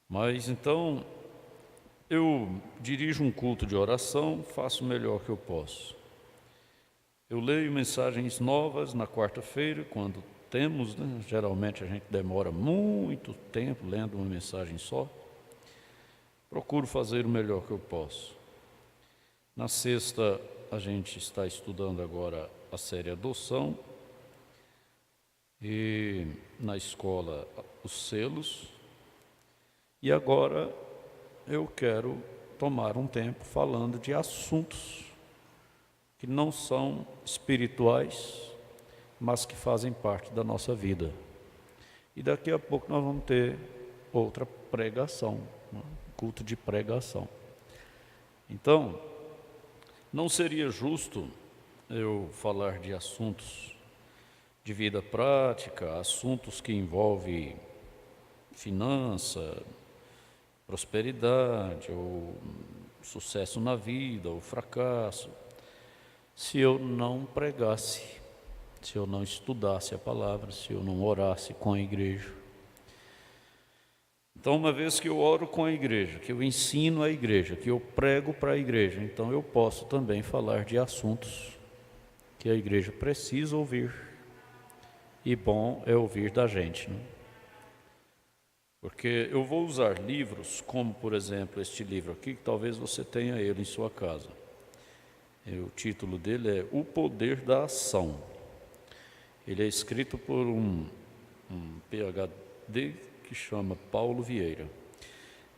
Mas então, eu dirijo um culto de oração, faço o melhor que eu posso. Eu leio mensagens novas na quarta-feira, quando temos, né? Geralmente a gente demora muito tempo lendo uma mensagem só. Procuro fazer o melhor que eu posso. Na sexta, a gente está estudando agora a série Adoção. E na escola, os selos. E agora eu quero tomar um tempo falando de assuntos que não são espirituais, mas que fazem parte da nossa vida. E daqui a pouco nós vamos ter outra pregação, culto de pregação. Então, não seria justo eu falar de assuntos de vida prática, assuntos que envolvem finança, prosperidade, ou sucesso na vida, ou fracasso, se eu não pregasse, se eu não estudasse a palavra, se eu não orasse com a igreja. Então, uma vez que eu oro com a igreja, que eu ensino a igreja, que eu prego para a igreja, então eu posso também falar de assuntos que a igreja precisa ouvir. E bom é ouvir da gente, né? Porque eu vou usar livros, como por exemplo este livro aqui, que talvez você tenha ele em sua casa. O título dele é O Poder da Ação. Ele é escrito por um PhD que chama Paulo Vieira.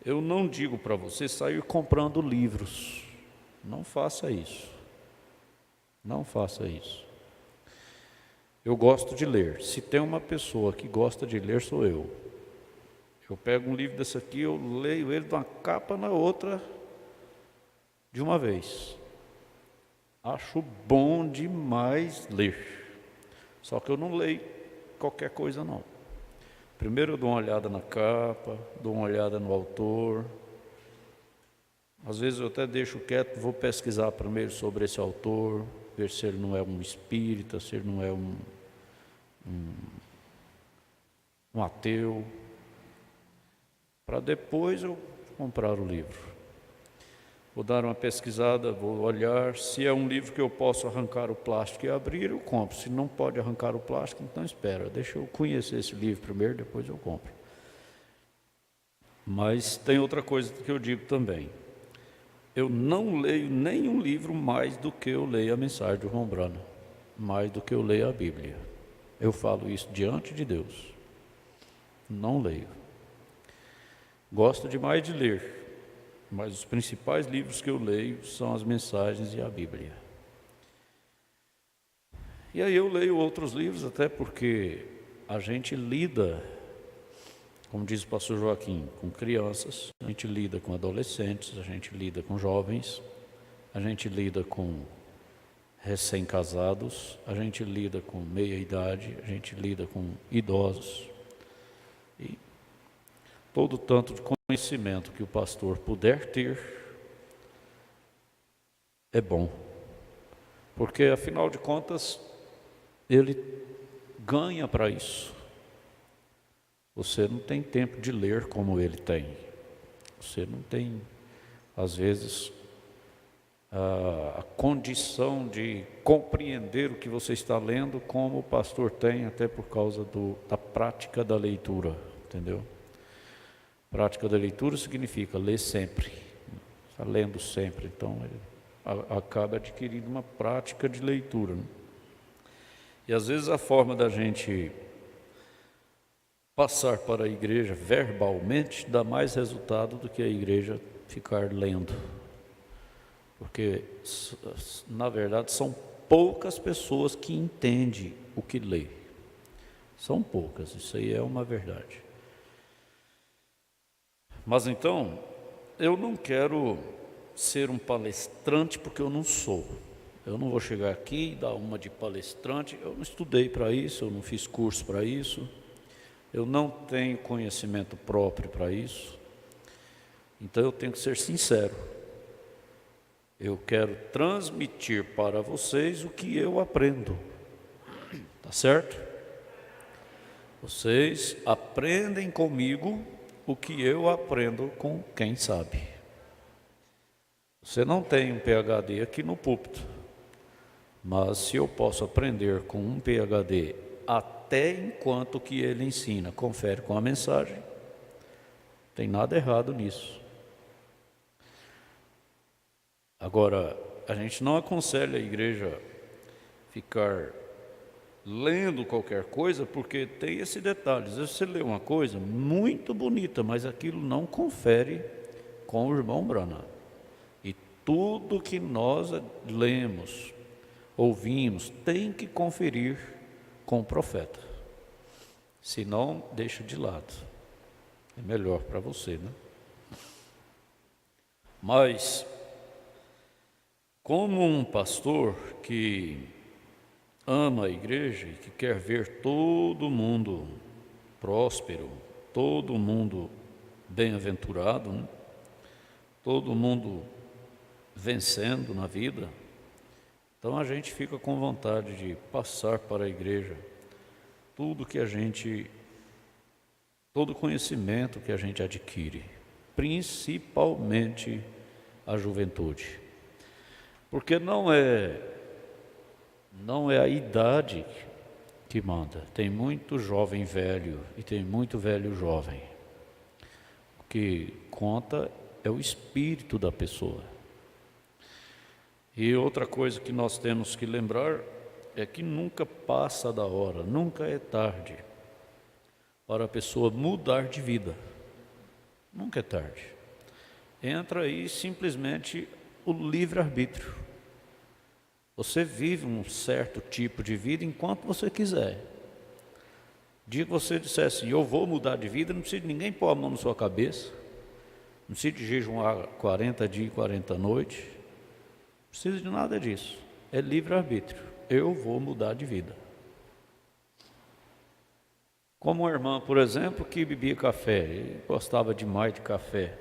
Eu não digo para você sair comprando livros. Não faça isso. Não faça isso. Eu gosto de ler. Se tem uma pessoa que gosta de ler, sou eu. Eu pego um livro desse aqui, eu leio ele de uma capa na outra de uma vez. Acho bom demais ler. Só que eu não leio qualquer coisa não. Primeiro eu dou uma olhada na capa, dou uma olhada no autor. Às vezes eu até deixo quieto, vou pesquisar primeiro sobre esse autor, ver se ele não é um espírita, se ele não é um ateu, para depois eu comprar o livro. Vou dar uma pesquisada, vou olhar, se é um livro que eu posso arrancar o plástico e abrir, eu compro. Se não pode arrancar o plástico, então espera, deixa eu conhecer esse livro primeiro, depois eu compro. Mas tem outra coisa que eu digo também. Eu não leio nenhum livro mais do que eu leio a mensagem do João Brana, mais do que eu leio a Bíblia. Eu falo isso diante de Deus. Não leio. Gosto demais de ler, mas os principais livros que eu leio são as mensagens e a Bíblia. E aí eu leio outros livros, até porque a gente lida, como diz o pastor Joaquim, com crianças, a gente lida com adolescentes, a gente lida com jovens, a gente lida com recém-casados, a gente lida com meia-idade, a gente lida com idosos. E todo tanto de conhecimento que o pastor puder ter é bom, porque afinal de contas ele ganha para isso. Você não tem tempo de ler como ele tem, você não tem às vezes a condição de compreender o que você está lendo como o pastor tem, até por causa da prática da leitura, entendeu? Prática da leitura significa ler sempre, está lendo sempre, então ele acaba adquirindo uma prática de leitura, né? E às vezes a forma da gente passar para a igreja verbalmente dá mais resultado do que a igreja ficar lendo, porque na verdade são poucas pessoas que entendem o que lê, são poucas, isso aí é uma verdade. Mas então, eu não quero ser um palestrante porque eu não sou. Eu não vou chegar aqui e dar uma de palestrante, eu não estudei para isso, eu não fiz curso para isso, eu não tenho conhecimento próprio para isso. Então eu tenho que ser sincero. Eu quero transmitir para vocês o que eu aprendo. Tá certo? Vocês aprendem comigo o que eu aprendo com quem sabe. Você não tem um PhD aqui no púlpito, mas se eu posso aprender com um PhD até enquanto o que ele ensina confere com a mensagem, não tem nada errado nisso. Agora, a gente não aconselha a igreja ficar lendo qualquer coisa, porque tem esse detalhe. Às vezes você lê uma coisa muito bonita, mas aquilo não confere com o irmão Branham. E tudo que nós lemos, ouvimos, tem que conferir com o profeta. Senão, deixa de lado. É melhor para você, né? Mas, como um pastor que ama a igreja e que quer ver todo mundo próspero, todo mundo bem-aventurado, né? Todo mundo vencendo na vida, então a gente fica com vontade de passar para a igreja todo conhecimento que a gente adquire, principalmente a juventude. Porque não é a idade que manda. Tem muito jovem velho e tem muito velho jovem. O que conta é o espírito da pessoa. E outra coisa que nós temos que lembrar é que nunca passa da hora, nunca é tarde para a pessoa mudar de vida. Nunca é tarde. Entra aí simplesmente o livre-arbítrio. Você vive um certo tipo de vida enquanto você quiser. O dia que você disser assim, eu vou mudar de vida, não precisa de ninguém pôr a mão na sua cabeça, não precisa de jejuar 40 dias e 40 noites, não precisa de nada disso. É livre-arbítrio. Eu vou mudar de vida. Como uma irmã, por exemplo, que bebia café, e gostava demais de café.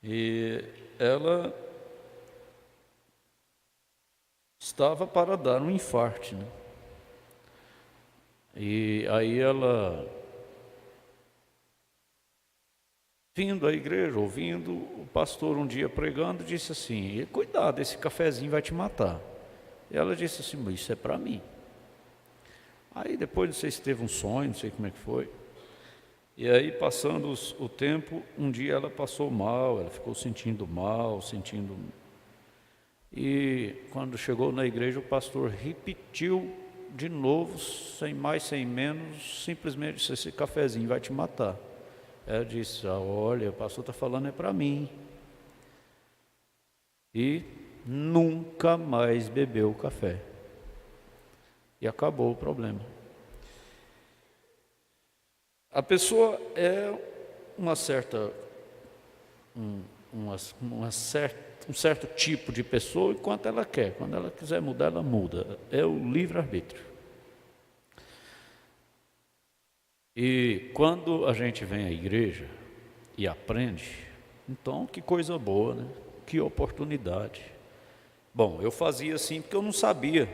E ela estava para dar um infarte, né? E aí ela, vindo à igreja, ouvindo o pastor um dia pregando, disse assim, cuidado, esse cafezinho vai te matar. E ela disse assim, mas isso é para mim. Aí depois, não sei se teve um sonho, não sei como é que foi. E aí, passando o tempo, um dia ela passou mal, ela ficou sentindo mal, E quando chegou na igreja, o pastor repetiu de novo, sem mais, sem menos, simplesmente disse, esse cafezinho vai te matar. Ela disse, olha, o pastor está falando é para mim. E nunca mais bebeu café. E acabou o problema. A pessoa é um certo tipo de pessoa enquanto ela quer. Quando ela quiser mudar, ela muda. É o livre-arbítrio. E quando a gente vem à igreja e aprende, então que coisa boa, né? Que oportunidade. Bom, eu fazia assim porque eu não sabia.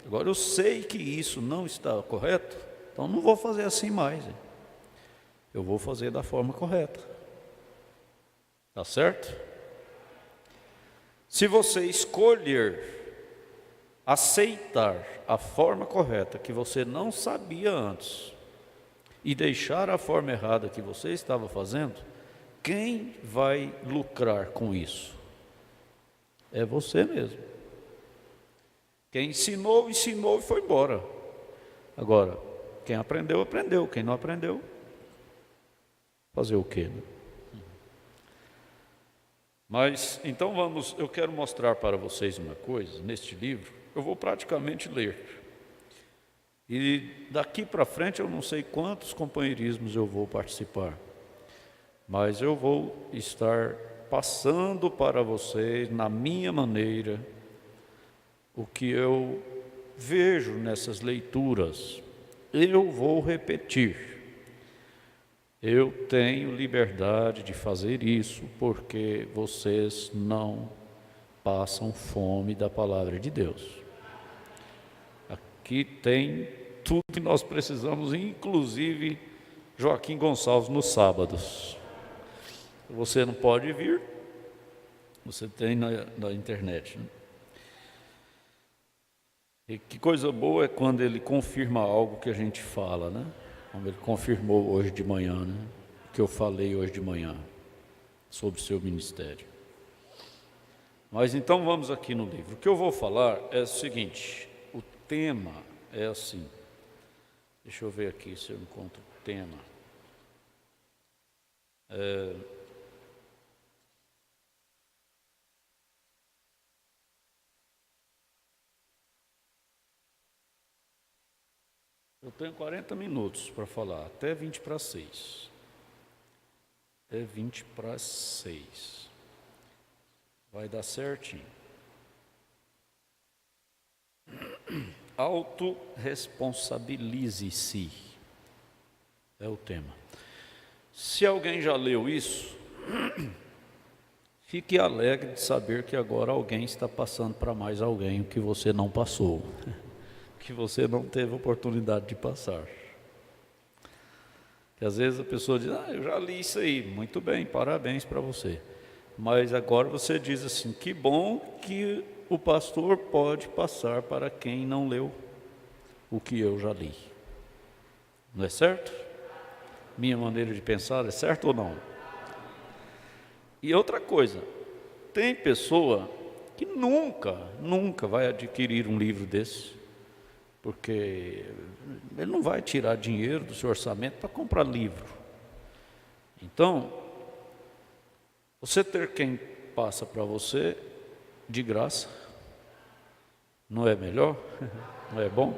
Agora eu sei que isso não está correto, então não vou fazer assim mais. Eu vou fazer da forma correta. Tá certo? Se você escolher aceitar a forma correta que você não sabia antes e deixar a forma errada que você estava fazendo, quem vai lucrar com isso? É você mesmo. Quem ensinou, ensinou e foi embora. Agora, quem aprendeu, aprendeu. Quem não aprendeu, fazer o quê, né? Mas, então eu quero mostrar para vocês uma coisa, neste livro, eu vou praticamente ler. E daqui para frente eu não sei quantos companheirismos eu vou participar, mas eu vou estar passando para vocês, na minha maneira, o que eu vejo nessas leituras. Eu vou repetir. Eu tenho liberdade de fazer isso porque vocês não passam fome da palavra de Deus. Aqui tem tudo que nós precisamos, inclusive Joaquim Gonçalves nos sábados. Você não pode vir, você tem na internet, né? E que coisa boa é quando ele confirma algo que a gente fala, né? Como ele confirmou hoje de manhã, né? Que eu falei hoje de manhã sobre o seu ministério. Mas então vamos aqui no livro. O que eu vou falar é o seguinte: o tema é assim. Deixa eu ver aqui se eu encontro o tema. Eu tenho 40 minutos para falar, até 20 para 6. Até 20 para 6. Vai dar certinho. Autorresponsabilize-se. É o tema. Se alguém já leu isso, fique alegre de saber que agora alguém está passando para mais alguém o que você não passou, que você não teve oportunidade de passar. Que às vezes a pessoa diz: eu já li isso aí, muito bem, parabéns para você. Mas agora você diz assim: que bom que o pastor pode passar para quem não leu o que eu já li. Não é certo? Minha maneira de pensar é certo ou não? E outra coisa, tem pessoa que nunca vai adquirir um livro desse, porque ele não vai tirar dinheiro do seu orçamento para comprar livro. Então, você ter quem passa para você de graça, não é melhor? Não é bom?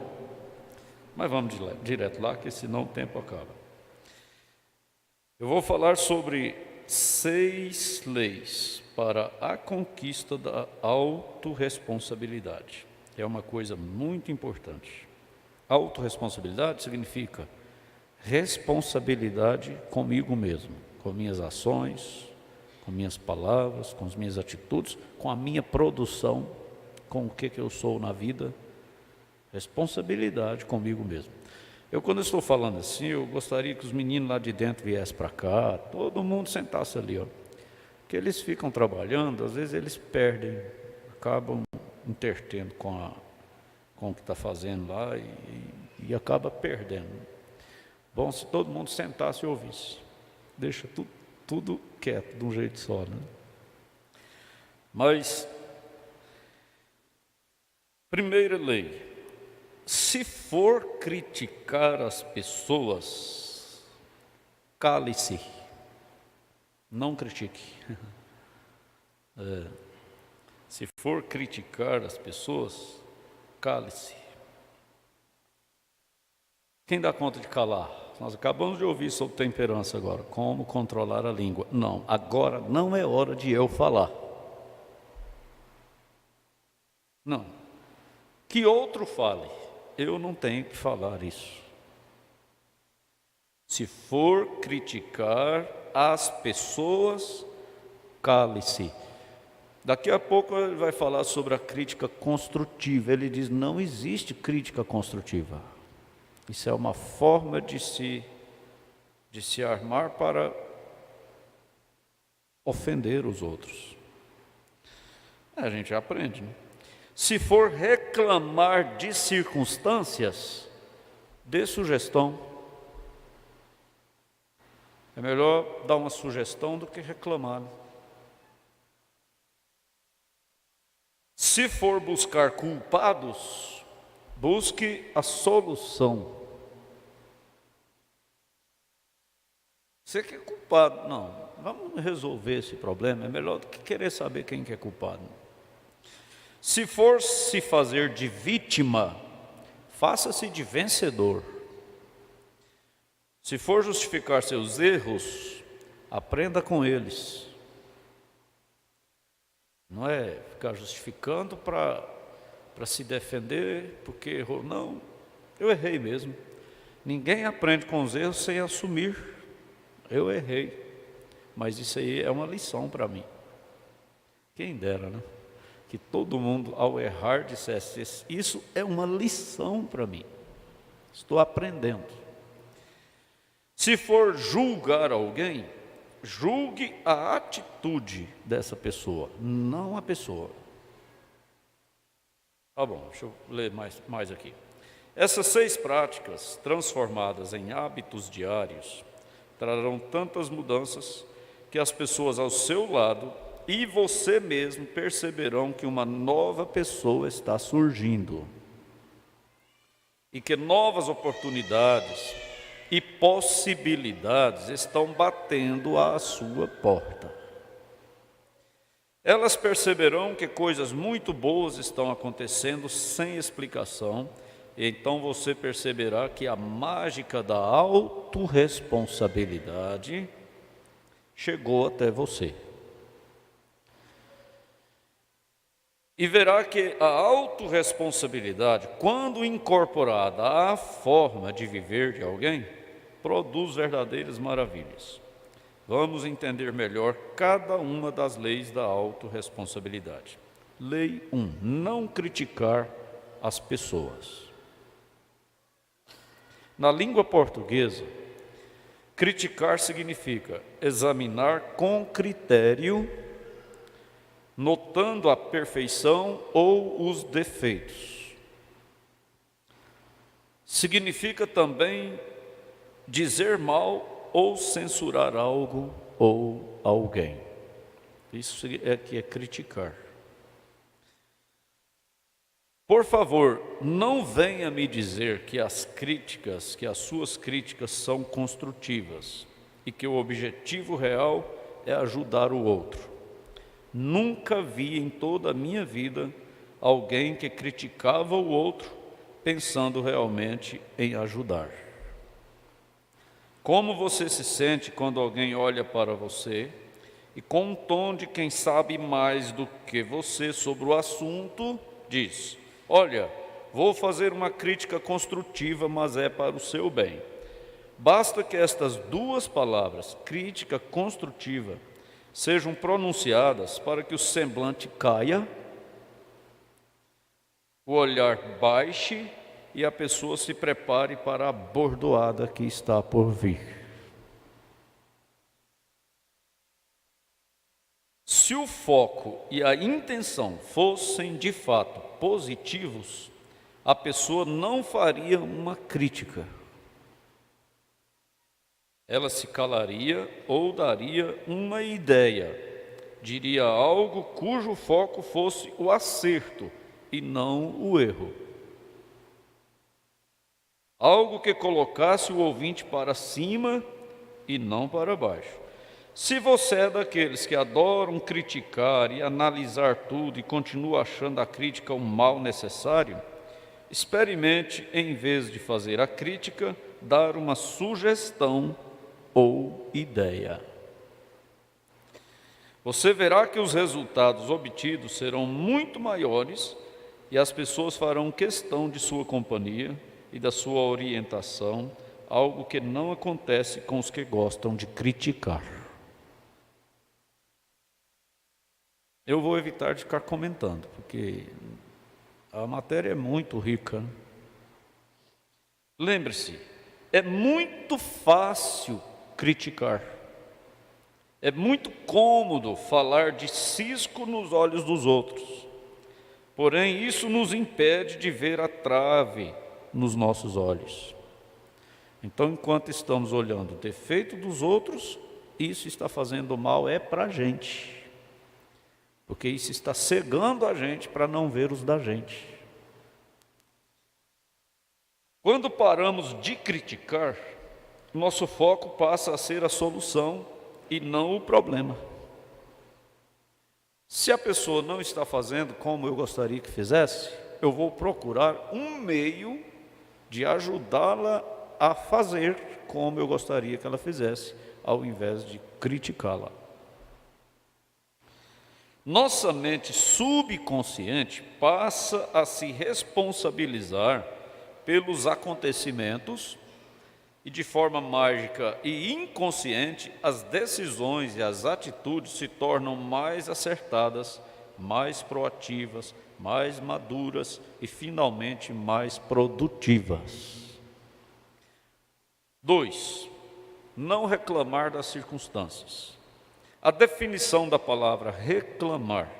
Mas vamos direto lá, que senão o tempo acaba. Eu vou falar sobre 6 leis para a conquista da autorresponsabilidade. É uma coisa muito importante. Autorresponsabilidade significa responsabilidade comigo mesmo, com minhas ações, com minhas palavras, com as minhas atitudes, com a minha produção, com o que eu sou na vida. Responsabilidade comigo mesmo. Quando eu estou falando assim, eu gostaria que os meninos lá de dentro viessem para cá, todo mundo sentasse ali, ó. Porque eles ficam trabalhando, às vezes eles perdem, acabam intertendo com o que está fazendo lá e acaba perdendo. Bom, se todo mundo sentasse e ouvisse, deixa tudo quieto, de um jeito só, né? Mas, primeira lei: se for criticar as pessoas, cale-se, não critique. Se for criticar as pessoas, cale-se. Quem dá conta de calar? Nós acabamos de ouvir sobre temperança agora, como controlar a língua. Não, agora não é hora de eu falar. Não. Que outro fale. Eu não tenho que falar isso. Se for criticar as pessoas, cale-se. Daqui a pouco ele vai falar sobre a crítica construtiva. Ele diz: não existe crítica construtiva. Isso é uma forma de se armar para ofender os outros. A gente aprende, né? Se for reclamar de circunstâncias, dê sugestão. É melhor dar uma sugestão do que reclamar. Se for buscar culpados, busque a solução. Você que é culpado, não, vamos resolver esse problema, é melhor do que querer saber quem que é culpado. Se for se fazer de vítima, faça-se de vencedor. Se for justificar seus erros, aprenda com eles. Não é ficar justificando para se defender porque errou. Não, eu errei mesmo. Ninguém aprende com os erros sem assumir. Eu errei. Mas isso aí é uma lição para mim. Quem dera, né? Que todo mundo, ao errar, dissesse: isso é uma lição para mim. Estou aprendendo. Se for julgar alguém, julgue a atitude dessa pessoa, não a pessoa. Tá bom, deixa eu ler mais aqui. Essas 6 práticas, transformadas em hábitos diários, trarão tantas mudanças que as pessoas ao seu lado e você mesmo perceberão que uma nova pessoa está surgindo e que novas oportunidades e possibilidades estão batendo à sua porta. Elas perceberão que coisas muito boas estão acontecendo sem explicação, e então você perceberá que a mágica da autorresponsabilidade chegou até você. E verá que a autorresponsabilidade, quando incorporada à forma de viver de alguém, produz verdadeiras maravilhas. Vamos entender melhor cada uma das leis da autorresponsabilidade. Lei 1. Não criticar as pessoas. Na língua portuguesa, criticar significa examinar com critério, notando a perfeição ou os defeitos. Significa também dizer mal ou censurar algo ou alguém. Isso é que é criticar. Por favor, não venha me dizer que as suas críticas são construtivas e que o objetivo real é ajudar o outro. Nunca vi em toda a minha vida alguém que criticava o outro pensando realmente em ajudar. Como você se sente quando alguém olha para você e, com um tom de quem sabe mais do que você sobre o assunto, diz: olha, vou fazer uma crítica construtiva, mas é para o seu bem. Basta que estas 2 palavras, crítica construtiva, sejam pronunciadas para que o semblante caia, o olhar baixe e a pessoa se prepare para a bordoada que está por vir. Se o foco e a intenção fossem de fato positivos, a pessoa não faria uma crítica. Ela se calaria ou daria uma ideia, diria algo cujo foco fosse o acerto e não o erro. Algo que colocasse o ouvinte para cima e não para baixo. Se você é daqueles que adoram criticar e analisar tudo e continua achando a crítica um mal necessário, experimente, em vez de fazer a crítica, dar uma sugestão ou ideia. Você verá que os resultados obtidos serão muito maiores e as pessoas farão questão de sua companhia e da sua orientação, algo que não acontece com os que gostam de criticar. Eu vou evitar de ficar comentando, porque a matéria é muito rica. Lembre-se, é muito fácil criticar. É muito cômodo falar de cisco nos olhos dos outros. Porém, isso nos impede de ver a trave nos nossos olhos. Então, enquanto estamos olhando o defeito dos outros, isso está fazendo mal para a gente. Porque isso está cegando a gente para não ver os da gente. Quando paramos de criticar, nosso foco passa a ser a solução e não o problema. Se a pessoa não está fazendo como eu gostaria que fizesse, eu vou procurar um meio de ajudá-la a fazer como eu gostaria que ela fizesse, ao invés de criticá-la. Nossa mente subconsciente passa a se responsabilizar pelos acontecimentos e, de forma mágica e inconsciente, as decisões e as atitudes se tornam mais acertadas, mais proativas, mais maduras e, finalmente, mais produtivas. 2. não reclamar das circunstâncias. A definição da palavra reclamar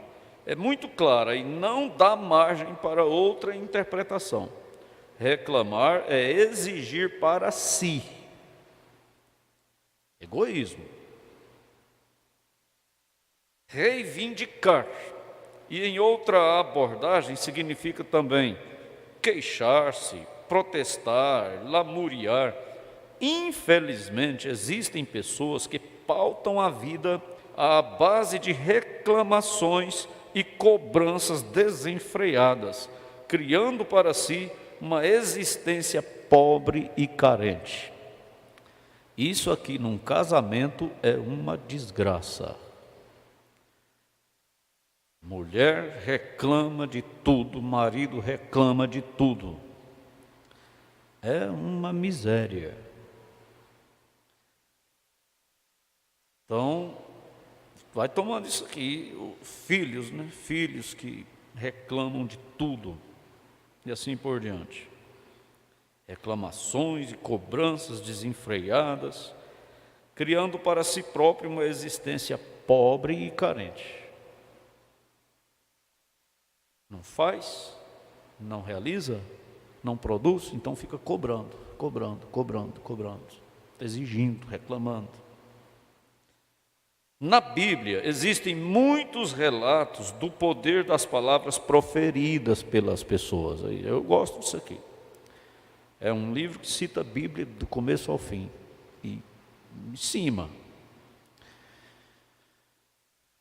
é muito clara e não dá margem para outra interpretação. Reclamar é exigir para si. Egoísmo. Reivindicar. E em outra abordagem significa também queixar-se, protestar, lamuriar. Infelizmente, existem pessoas que pautam a vida à base de reclamações e cobranças desenfreadas, criando para si uma existência pobre e carente. Isso aqui num casamento é uma desgraça. Mulher reclama de tudo, marido reclama de tudo. É uma miséria. Então, vai tomando isso aqui, filhos, né? Filhos que reclamam de tudo, e assim por diante. Reclamações e cobranças desenfreadas, criando para si próprio uma existência pobre e carente. Não faz, não realiza, não produz, então fica cobrando, exigindo, reclamando. Na Bíblia existem muitos relatos do poder das palavras proferidas pelas pessoas. Eu gosto disso aqui. É um livro que cita a Bíblia do começo ao fim, e em cima.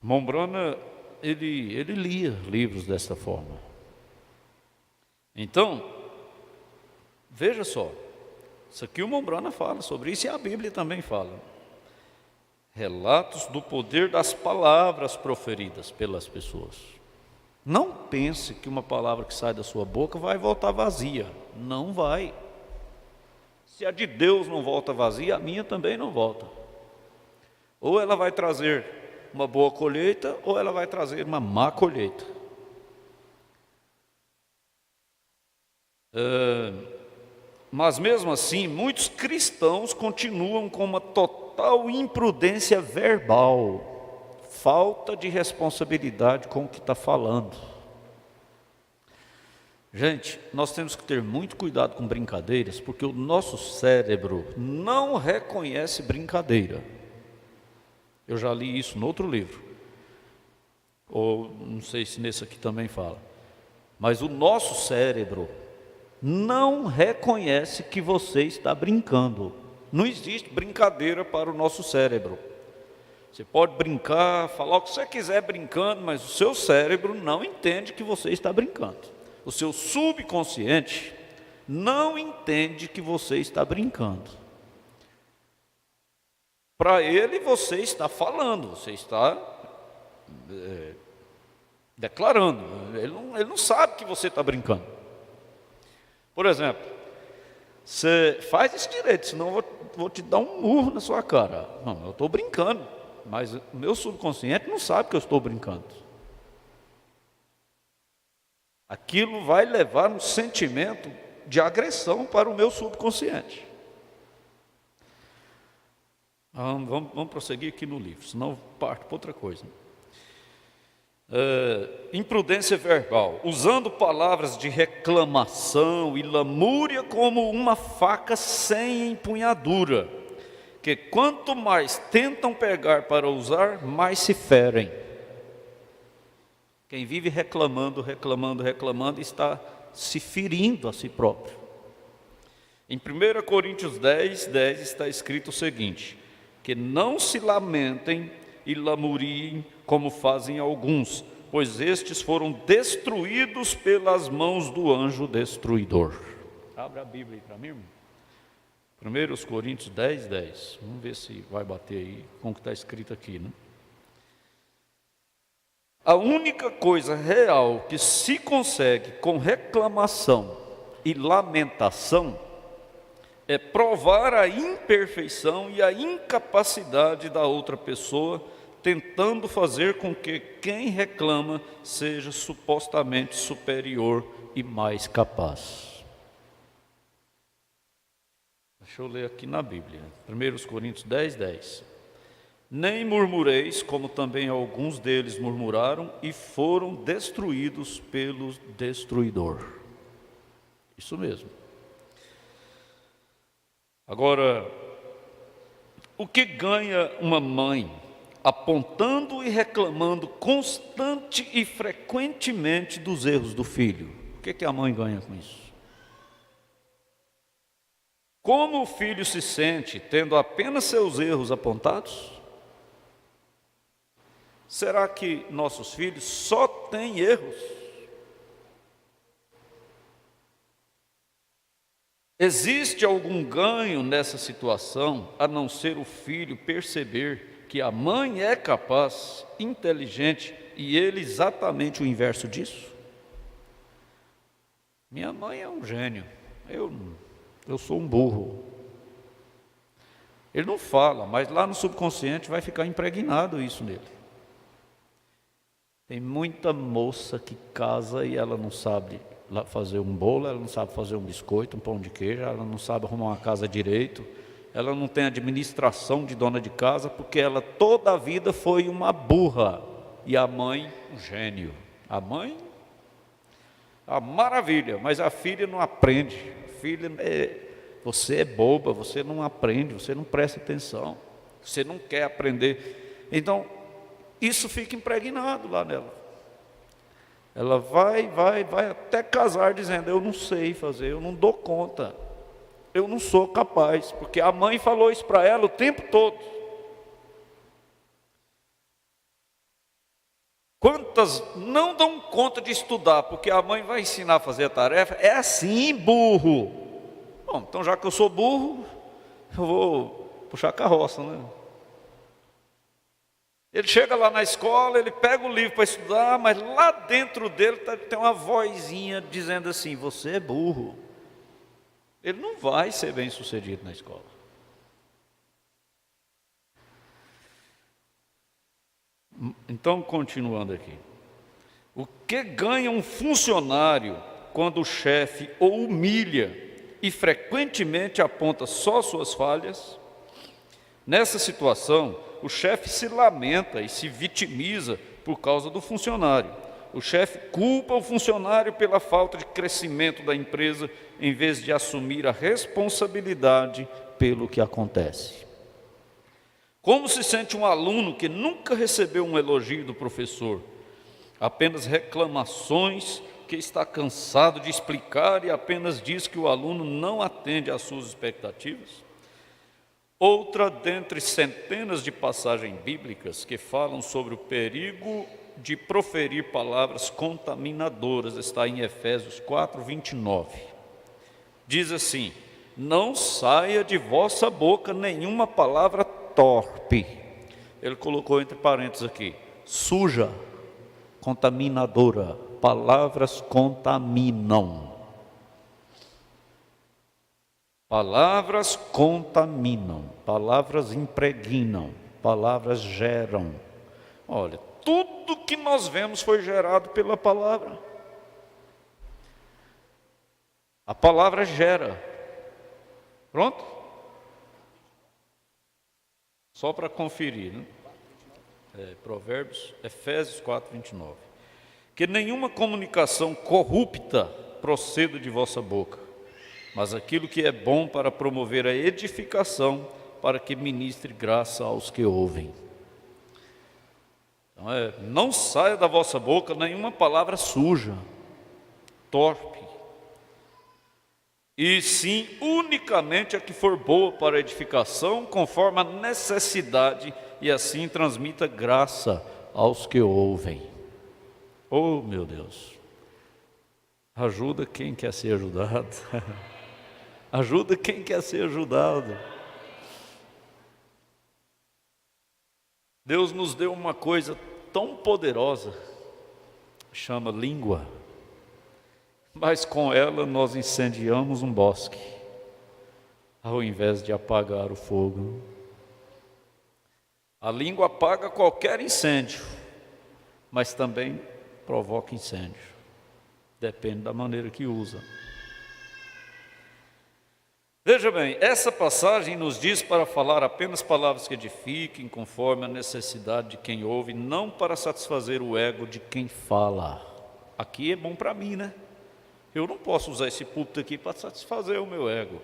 Mombrana, ele lia livros dessa forma. Então, veja só, isso aqui o Mombrana fala sobre isso e a Bíblia também fala. Relatos do poder das palavras proferidas pelas pessoas. Não pense que uma palavra que sai da sua boca vai voltar vazia. Não vai. Se a de Deus não volta vazia, a minha também não volta. Ou ela vai trazer uma boa colheita, ou ela vai trazer uma má colheita. Mas mesmo assim, muitos cristãos continuam com uma total imprudência verbal, falta de responsabilidade com o que está falando. Gente, nós temos que ter muito cuidado com brincadeiras, porque o nosso cérebro não reconhece brincadeira. Eu já li isso no outro livro, ou não sei se nesse aqui também fala, mas o nosso cérebro não reconhece que você está brincando. Não existe brincadeira para o nosso cérebro. Você pode brincar, falar o que você quiser brincando, mas o seu cérebro não entende que você está brincando. O seu subconsciente não entende que você está brincando. Para ele, você está falando, você está declarando. Ele não sabe que você está brincando. Por exemplo, você faz isso direito, senão eu vou te dar um murro na sua cara. Não, eu estou brincando, mas o meu subconsciente não sabe que eu estou brincando. Aquilo vai levar um sentimento de agressão para o meu subconsciente. Vamos prosseguir aqui no livro, senão parto para outra coisa. Imprudência verbal, usando palavras de reclamação e lamúria como uma faca sem empunhadura, que quanto mais tentam pegar para usar, mais se ferem. Quem vive reclamando, está se ferindo a si próprio. Em 1 Coríntios 10:10 está escrito o seguinte: que não se lamentem e lamuriem como fazem alguns, pois estes foram destruídos pelas mãos do anjo destruidor. Abre a Bíblia aí para mim, irmão. 1 Coríntios 10:10. Vamos ver se vai bater aí com o que está escrito aqui, né? A única coisa real que se consegue com reclamação e lamentação é provar a imperfeição e a incapacidade da outra pessoa, tentando fazer com que quem reclama seja supostamente superior e mais capaz. Deixa eu ler aqui na Bíblia. 1 Coríntios 10, 10. Nem murmureis, como também alguns deles murmuraram e foram destruídos pelo destruidor. Isso mesmo. Agora, o que ganha uma mãe apontando e reclamando constante e frequentemente dos erros do filho? O que a mãe ganha com isso? Como o filho se sente tendo apenas seus erros apontados? Será que nossos filhos só têm erros? Existe algum ganho nessa situação, a não ser o filho perceber que a mãe é capaz, inteligente, e ele exatamente o inverso disso? Minha mãe é um gênio, eu sou um burro. Ele não fala, mas lá no subconsciente vai ficar impregnado isso nele. Tem muita moça que casa e ela não sabe fazer um bolo, ela não sabe fazer um biscoito, um pão de queijo, ela não sabe arrumar uma casa direito, ela não tem administração de dona de casa, porque ela toda a vida foi uma burra, e a mãe, um gênio. A mãe, a maravilha, mas a filha não aprende. A filha, você é boba, você não aprende, você não presta atenção, você não quer aprender. Então, isso fica impregnado lá nela. Ela vai até casar dizendo: eu não sei fazer, eu não dou conta, eu não sou capaz, porque a mãe falou isso para ela o tempo todo. Quantas não dão conta de estudar, porque a mãe vai ensinar a fazer a tarefa? É assim, burro. Bom, então já que eu sou burro, eu vou puxar a carroça, né? Ele chega lá na escola, ele pega o livro para estudar, mas lá dentro dele tem uma vozinha dizendo assim: você é burro. Ele não vai ser bem sucedido na escola. Então, continuando aqui. O que ganha um funcionário quando o chefe o humilha e frequentemente aponta só suas falhas? Nessa situação, o chefe se lamenta e se vitimiza por causa do funcionário. O chefe culpa o funcionário pela falta de crescimento da empresa, em vez de assumir a responsabilidade pelo que acontece. Como se sente um aluno que nunca recebeu um elogio do professor, apenas reclamações, que está cansado de explicar e apenas diz que o aluno não atende às suas expectativas? Outra dentre centenas de passagens bíblicas que falam sobre o perigo de proferir palavras contaminadoras está em Efésios 4, 29. Diz assim: não saia de vossa boca nenhuma palavra torpe. Ele colocou entre parênteses aqui: suja, contaminadora. Palavras contaminam. Palavras contaminam, palavras impregnam, palavras geram. Olha, tudo que nós vemos foi gerado pela palavra. A palavra gera. Pronto? Só para conferir, né? Provérbios, Efésios 4, 29. Que nenhuma comunicação corrupta proceda de vossa boca, mas aquilo que é bom para promover a edificação, para que ministre graça aos que ouvem. Então, não saia da vossa boca nenhuma palavra suja, torpe, e sim unicamente a que for boa para a edificação, conforme a necessidade, e assim transmita graça aos que ouvem. Oh, meu Deus, ajuda quem quer ser ajudado. Ajuda quem quer ser ajudado. Deus nos deu uma coisa tão poderosa, chama língua, mas com ela nós incendiamos um bosque, ao invés de apagar o fogo. A língua apaga qualquer incêndio, mas também provoca incêndio, depende da maneira que usa. Veja bem, essa passagem nos diz para falar apenas palavras que edifiquem conforme a necessidade de quem ouve, não para satisfazer o ego de quem fala. Aqui é bom para mim, né? Eu não posso usar esse púlpito aqui para satisfazer o meu ego,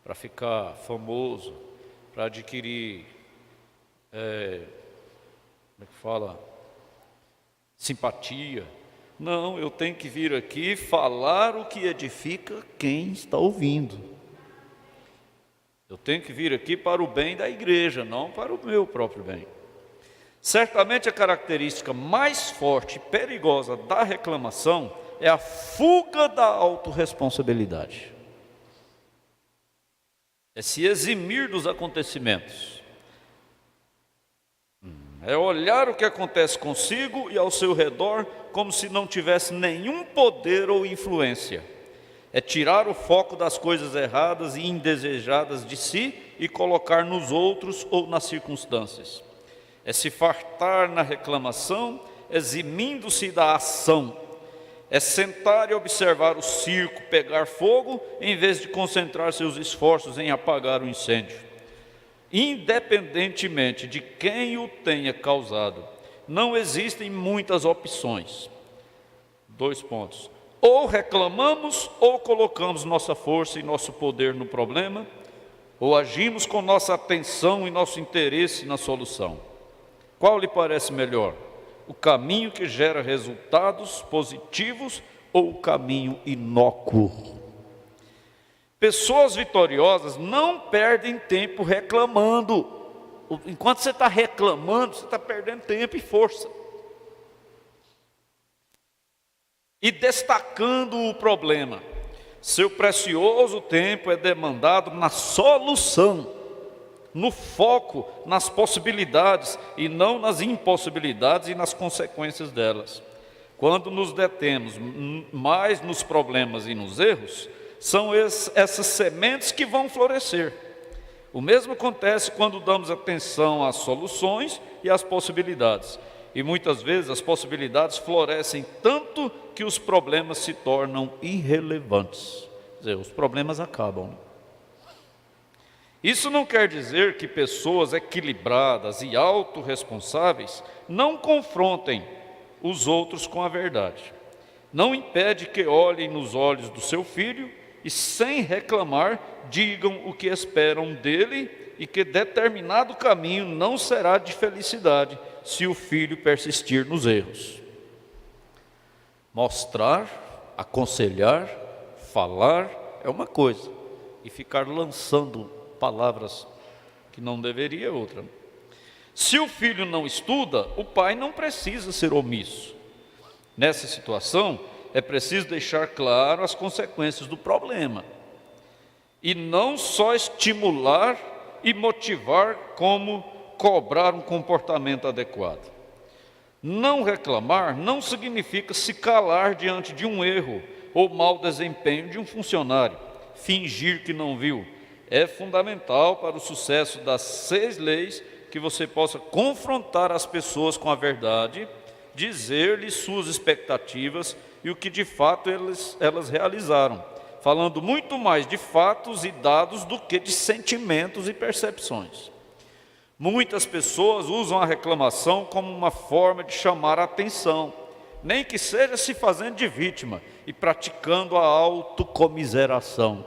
para ficar famoso, para adquirir, como é que fala? Simpatia. Não, eu tenho que vir aqui falar o que edifica quem está ouvindo. Eu tenho que vir aqui para o bem da igreja, não para o meu próprio bem. Certamente a característica mais forte e perigosa da reclamação é a fuga da autorresponsabilidade. É se eximir dos acontecimentos. É olhar o que acontece consigo e ao seu redor como se não tivesse nenhum poder ou influência. É tirar o foco das coisas erradas e indesejadas de si e colocar nos outros ou nas circunstâncias. É se fartar na reclamação, eximindo-se da ação. É sentar e observar o circo pegar fogo, em vez de concentrar seus esforços em apagar o incêndio. Independentemente de quem o tenha causado, não existem muitas opções. 2 pontos. Ou reclamamos, ou colocamos nossa força e nosso poder no problema, ou agimos com nossa atenção e nosso interesse na solução. Qual lhe parece melhor? O caminho que gera resultados positivos ou o caminho inócuo? Pessoas vitoriosas não perdem tempo reclamando. Enquanto você está reclamando, você está perdendo tempo e força. E destacando o problema. Seu precioso tempo é demandado na solução, no foco, nas possibilidades e não nas impossibilidades e nas consequências delas. Quando nos detemos mais nos problemas e nos erros, são essas sementes que vão florescer. O mesmo acontece quando damos atenção às soluções e às possibilidades. E muitas vezes as possibilidades florescem tanto que os problemas se tornam irrelevantes. Quer dizer, os problemas acabam. Isso não quer dizer que pessoas equilibradas e autorresponsáveis não confrontem os outros com a verdade. Não impede que olhem nos olhos do seu filho e, sem reclamar, digam o que esperam dele e que determinado caminho não será de felicidade se o filho persistir nos erros. Mostrar, aconselhar, falar é uma coisa, e ficar lançando palavras que não deveria é outra. Se o filho não estuda, o pai não precisa ser omisso. Nessa situação, é preciso deixar claro as consequências do problema, e não só estimular e motivar como cobrar um comportamento adequado. Não reclamar não significa se calar diante de um erro ou mau desempenho de um funcionário, fingir que não viu. É fundamental para o sucesso das 6 leis que você possa confrontar as pessoas com a verdade, dizer-lhes suas expectativas e o que de fato elas realizaram, falando muito mais de fatos e dados do que de sentimentos e percepções. Muitas pessoas usam a reclamação como uma forma de chamar a atenção, nem que seja se fazendo de vítima e praticando a autocomiseração.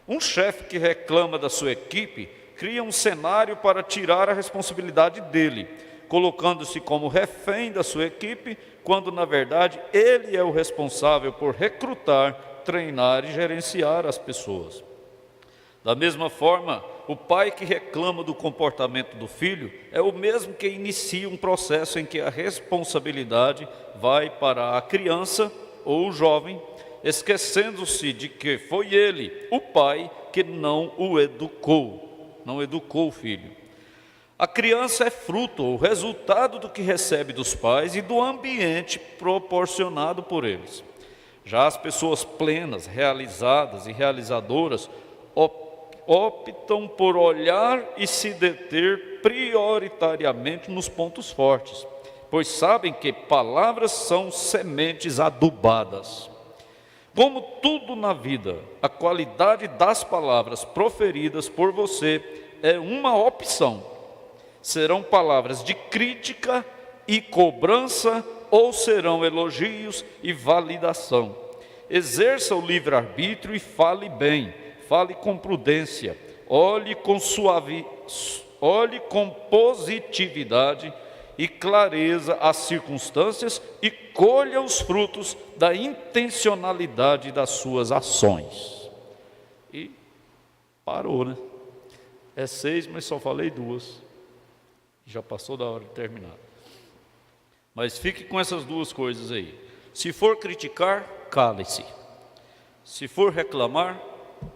Um chefe que reclama da sua equipe cria um cenário para tirar a responsabilidade dele, colocando-se como refém da sua equipe, quando na verdade ele é o responsável por recrutar, treinar e gerenciar as pessoas. Da mesma forma, o pai que reclama do comportamento do filho é o mesmo que inicia um processo em que a responsabilidade vai para a criança ou o jovem, esquecendo-se de que foi ele, o pai, que não educou o filho. A criança é fruto ou resultado do que recebe dos pais e do ambiente proporcionado por eles. Já as pessoas plenas, realizadas e realizadoras optam por olhar e se deter prioritariamente nos pontos fortes, pois sabem que palavras são sementes adubadas. Como tudo na vida, a qualidade das palavras proferidas por você é uma opção. Serão palavras de crítica e cobrança ou serão elogios e validação. Exerça o livre-arbítrio e fale bem, fale com prudência, olhe com positividade e clareza as circunstâncias e colha os frutos da intencionalidade das suas ações. E parou, né? É 6, mas só falei 2. Já passou da hora de terminar. Mas fique com essas 2 coisas aí. Se for criticar, cale-se. Se for reclamar,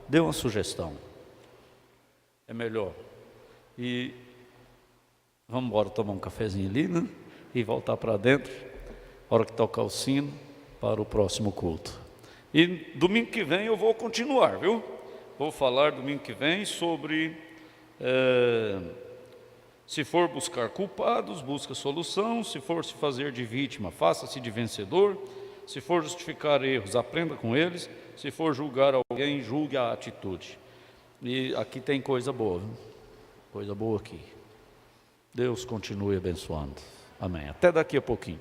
dê uma sugestão. É melhor. E vamos embora tomar um cafezinho ali, né? E voltar para dentro, hora que tocar o sino, para o próximo culto. E domingo que vem eu vou continuar, viu? Vou falar domingo que vem sobre... se for buscar culpados, busca solução. Se for se fazer de vítima, faça-se de vencedor. Se for justificar erros, aprenda com eles. Se for julgar alguém, julgue a atitude. E aqui tem coisa boa, viu? Coisa boa aqui. Deus continue abençoando. Amém. Até daqui a pouquinho.